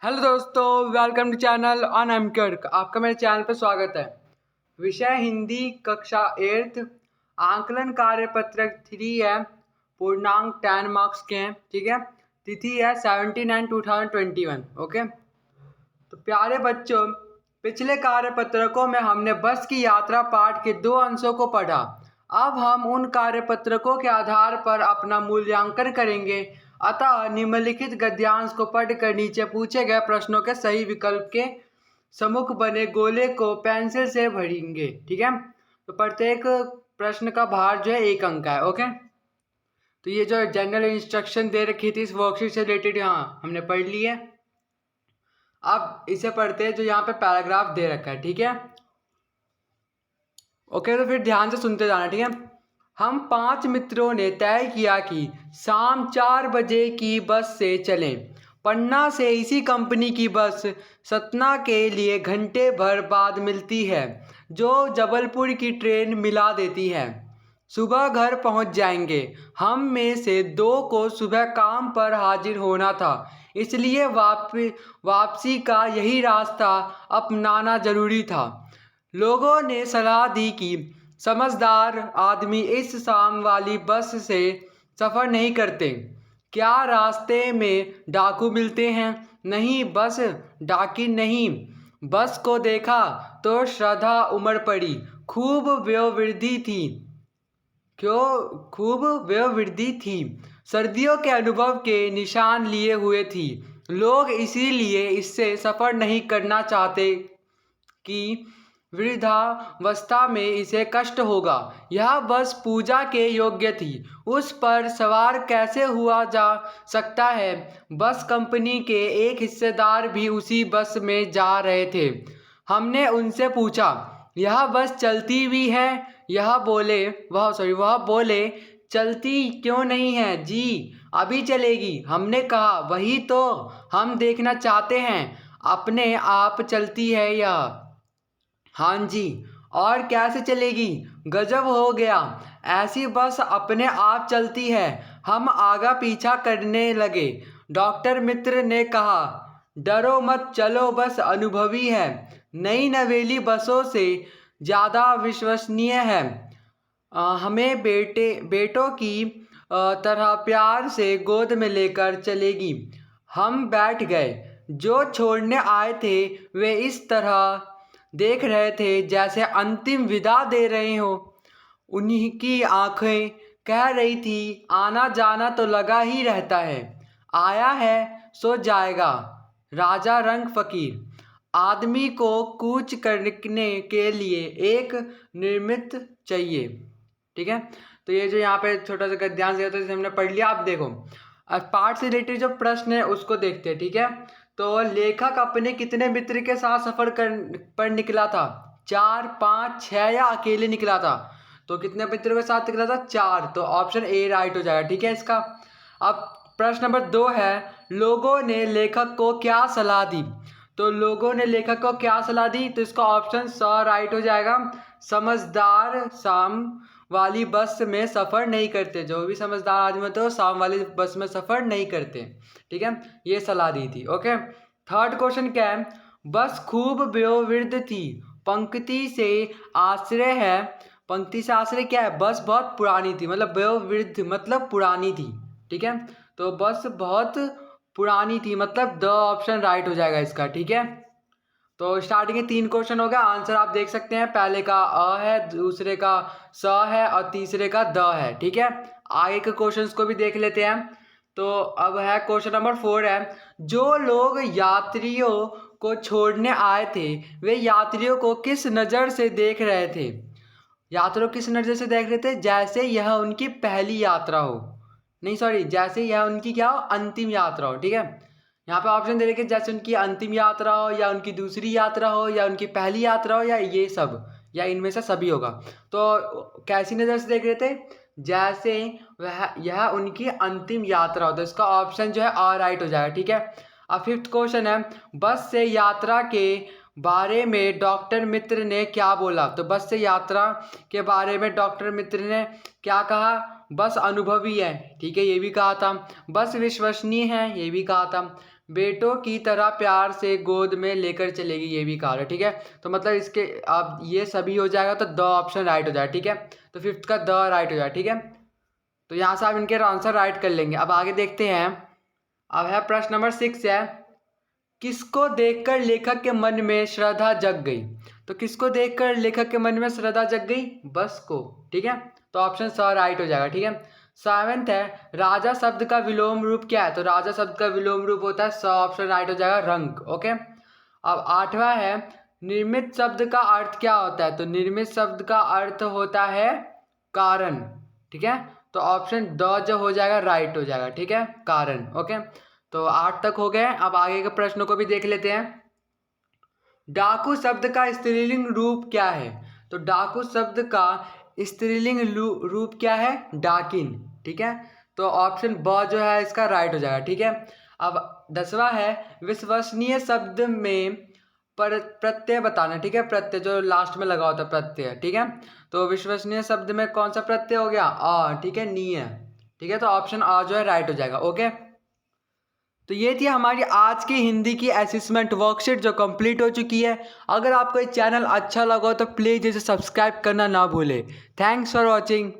Hello दोस्तों, welcome to channel on एमकर्क। आपका मेरे चैनल पर स्वागत है। विषय हिंदी कक्षा 8th, आंकलन कार्यपत्रक 3 है। पूर्णांक 10 मार्क्स के हैं। ठीक है, तिथि है 17/9/2021। ओके, तो प्यारे बच्चों, पिछले कार्यपत्रकों में हमने बस की यात्रा पाठ के 2 अंशों को पढ़ा। अब हम उन कार्यपत्रकों के आधार पर अपना मूल्यांकन करेंगे। अतः निम्नलिखित गद्यांश को पढ़कर नीचे पूछे गए प्रश्नों के सही विकल्प के सम्मुख बने गोले को पेंसिल से भरेंगे। ठीक है, तो प्रत्येक प्रश्न का भार जो है 1 अंक है। ओके, तो ये जो जनरल इंस्ट्रक्शन दे रखी थी इस वर्कशीट से रिलेटेड यहाँ हमने पढ़ ली है। अब इसे पढ़ते हैं जो यहाँ पे पैराग्राफ दे रखा है। ठीक है, ओके, तो फिर ध्यान से सुनते जाना। ठीक है, हम 5 मित्रों ने तय किया कि शाम 4 बजे की बस से चलें। पन्ना से इसी कंपनी की बस सतना के लिए घंटे भर बाद मिलती है, जो जबलपुर की ट्रेन मिला देती है। सुबह घर पहुंच जाएंगे। हम में से 2 को सुबह काम पर हाजिर होना था, इसलिए वापसी का यही रास्ता अपनाना जरूरी था। लोगों ने सलाह दी कि समझदार आदमी इस शाम वाली बस से सफ़र नहीं करते। क्या रास्ते में डाकू मिलते हैं? नहीं, बस डाकी नहीं। बस को देखा तो श्रद्धा उमड़ पड़ी। खूब वयोवृद्धि थी। सर्दियों के अनुभव के निशान लिए हुए थी। लोग इसीलिए इससे सफ़र नहीं करना चाहते कि वृद्धावस्था में इसे कष्ट होगा। यह बस पूजा के योग्य थी। उस पर सवार कैसे हुआ जा सकता है? बस कंपनी के एक हिस्सेदार भी उसी बस में जा रहे थे। हमने उनसे पूछा, यह बस चलती भी है? वह बोले, चलती क्यों नहीं है जी, अभी चलेगी। हमने कहा, वही तो हम देखना चाहते हैं, अपने आप चलती है यह। हाँ जी, और कैसे चलेगी? गजब हो गया, ऐसी बस अपने आप चलती है। हम आगा पीछा करने लगे। डॉक्टर मित्र ने कहा, डरो मत, चलो, बस अनुभवी है, नई नवेली बसों से ज़्यादा विश्वसनीय है। हमें बेटों की तरह प्यार से गोद में लेकर चलेगी। हम बैठ गए। जो छोड़ने आए थे वे इस तरह देख रहे थे जैसे अंतिम विदा दे रहे हो। उन्हीं की आंखें कह रही थी, आना जाना तो लगा ही रहता है, आया है सो जाएगा। राजा रंग फकीर। आदमी को कूच करने के लिए एक निर्मित चाहिए। ठीक है, तो ये जो यहाँ पे छोटा सा गद्यांश दिया था जिसे हमने पढ़ लिया। अब देखो, अब पाठ से रिलेटेड जो प्रश्न है उसको देखते हैं। ठीक है, तो लेखक अपने कितने मित्र के साथ सफर पर निकला था? 4, 5, 6 या अकेले निकला था? तो कितने मित्रों के साथ निकला था? 4, तो ऑप्शन ए राइट हो जाएगा। ठीक है इसका। अब प्रश्न नंबर 2 है, लोगों ने लेखक को क्या सलाह दी? तो लोगों ने लेखक को क्या सलाह दी? तो इसका ऑप्शन स राइट हो जाएगा। समझदार शाम वाली बस में सफ़र नहीं करते। जो भी समझदार आदमी होते हैं वो शाम वाली बस में सफ़र नहीं करते। ठीक है, ये सलाह दी थी। ओके, थर्ड क्वेश्चन क्या है? बस खूब वयोवृद्ध थी। पंक्ति से आश्रय है। पंक्ति से आश्रय क्या है? बस बहुत पुरानी थी, मतलब वयोवृद्ध मतलब पुरानी थी। ठीक है, तो बस बहुत पुरानी थी, मतलब द ऑप्शन राइट हो जाएगा इसका। ठीक है, तो स्टार्टिंग के 3 क्वेश्चन हो गया। आंसर आप देख सकते हैं, पहले का अ है, दूसरे का स है और तीसरे का द है। ठीक है, आगे के क्वेश्चंस को भी देख लेते हैं। तो अब है क्वेश्चन नंबर 4 है, जो लोग यात्रियों को छोड़ने आए थे वे यात्रियों को किस नज़र से देख रहे थे? यात्रियों किस नज़र से देख रहे थे? जैसे यह उनकी पहली यात्रा हो, नहीं सॉरी, जैसे यह उनकी क्या हो? अंतिम यात्रा हो। ठीक है, यहाँ पे ऑप्शन दे रखे, जैसे उनकी अंतिम यात्रा हो, या उनकी दूसरी यात्रा हो, या उनकी पहली यात्रा हो, या ये सब, या इनमें से सभी होगा। तो कैसी नज़र से देख रहे थे? जैसे यह उनकी अंतिम यात्रा हो। तो इसका ऑप्शन जो है आ राइट हो जाएगा। ठीक है, अब 5th क्वेश्चन है, बस से यात्रा के बारे में डॉक्टर मित्र ने क्या बोला? तो बस से यात्रा के बारे में डॉक्टर मित्र ने क्या कहा? बस अनुभवी है। ठीक है, ये भी कहा था। बस विश्वसनीय है, ये भी कहा था। बेटों की तरह प्यार से गोद में लेकर चलेगी, ये भी कहा है, ठीक है। तो मतलब इसके अब ये सभी हो जाएगा तो द ऑप्शन राइट हो जाएगा, ठीक है। तो फिफ्थ का द राइट हो जाएगा, ठीक है। तो यहाँ से आप इनके आंसर राइट कर लेंगे। अब आगे देखते हैं। अब है प्रश्न नंबर 6 है, किसको देखकर लेखक के मन में श्रद्धा जग गई। तो किसको देखकर लेखक के मन में श्रद्धा जग गई, बस को, ठीक है। तो ऑप्शन स राइट हो जाएगा, ठीक है। 7th है, राजा शब्द का विलोम रूप क्या है। तो राजा शब्द का विलोम रूप होता है स, ऑप्शन राइट हो जाएगा रंग, ओके। अब 8वां है, निर्मित शब्द का अर्थ क्या होता है। तो निर्मित शब्द का अर्थ होता है कारण, ठीक है। तो ऑप्शन द जो हो जाएगा राइट हो जाएगा, ठीक है, कारण, ओके। तो 8 तक हो गए। अब आगे के प्रश्नों को भी देख लेते हैं। डाकू शब्द का स्त्रीलिंग रूप क्या है। तो डाकू शब्द का स्त्रीलिंग रूप क्या है, डाकिन, ठीक है। तो ऑप्शन ब जो है इसका राइट हो जाएगा, ठीक है। अब 10वां है, विश्वसनीय शब्द में पर प्रत्यय बताना, ठीक है। प्रत्यय जो लास्ट में लगा होता है प्रत्यय, ठीक है। तो विश्वसनीय शब्द में कौन सा प्रत्यय हो गया, अ, ठीक है, नीय, ठीक है। तो ऑप्शन अ जो है राइट हो जाएगा, ओके। तो ये थी हमारी आज की हिंदी की असेसमेंट वर्कशीट जो कंप्लीट हो चुकी है। अगर आपको ये चैनल अच्छा लगा हो तो प्लीज़ इसे सब्सक्राइब करना ना भूलें। Thanks for watching.